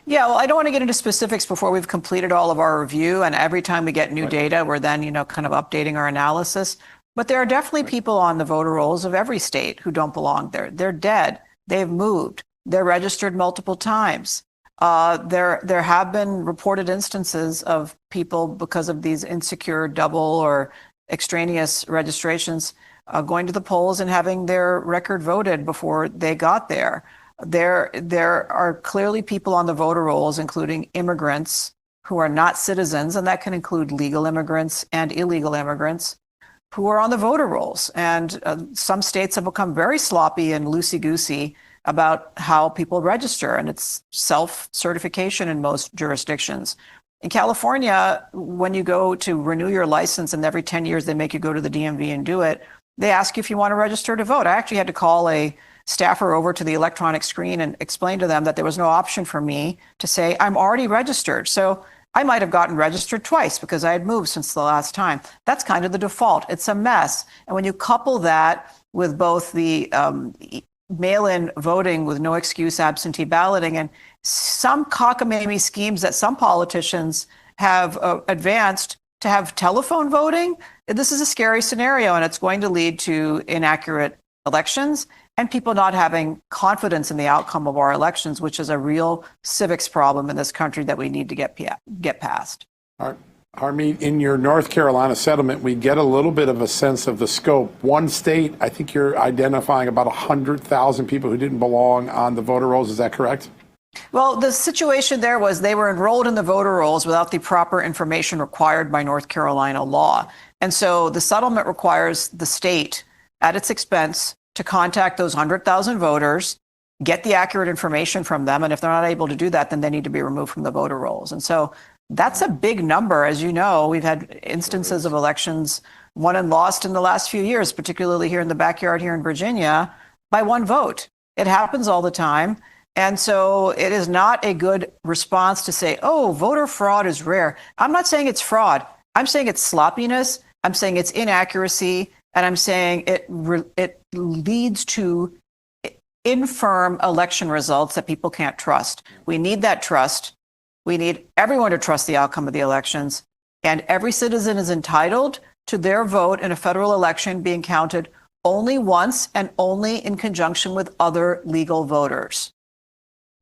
Yeah, well, I don't want to get into specifics before we've completed all of our review. And every time we get new data, we're then, kind of updating our analysis. But there are definitely people on the voter rolls of every state who don't belong there. They're dead. They've moved. They're registered multiple times. There have been reported instances of people, because of these insecure double or extraneous registrations, going to the polls and having their record voted before they got there. There are clearly people on the voter rolls, including immigrants who are not citizens, and that can include legal immigrants and illegal immigrants who are on the voter rolls. And some states have become very sloppy and loosey-goosey about how people register, and it's self-certification in most jurisdictions. In California, when you go to renew your license, and every 10 years they make you go to the DMV and do it, they ask you if you want to register to vote. I actually had to call a staffer over to the electronic screen and explain to them that there was no option for me to say I'm already registered. So I might have gotten registered twice because I had moved since the last time. That's kind of the default. It's a mess. And when you couple that with both the mail-in voting with no excuse absentee balloting and some cockamamie schemes that some politicians have advanced to have telephone voting, this is a scary scenario, and it's going to lead to inaccurate elections and people not having confidence in the outcome of our elections, which is a real civics problem in this country that we need to get past. Harmeet, in your North Carolina settlement, we get a little bit of a sense of the scope. One state, I think you're identifying about 100,000 people who didn't belong on the voter rolls. Is that correct? Well, the situation there was they were enrolled in the voter rolls without the proper information required by North Carolina law. And so the settlement requires the state, at its expense, to contact those 100,000 voters, get the accurate information from them. And if they're not able to do that, then they need to be removed from the voter rolls. And so that's a big number. As you know, we've had instances of elections won and lost in the last few years, particularly here in the backyard here in Virginia, by one vote. It happens all the time. And so it is not a good response to say, oh, voter fraud is rare. I'm not saying it's fraud. I'm saying it's sloppiness. I'm saying it's inaccuracy. And I'm saying it leads to infirm election results that people can't trust. We need that trust. We need everyone to trust the outcome of the elections. And every citizen is entitled to their vote in a federal election being counted only once and only in conjunction with other legal voters.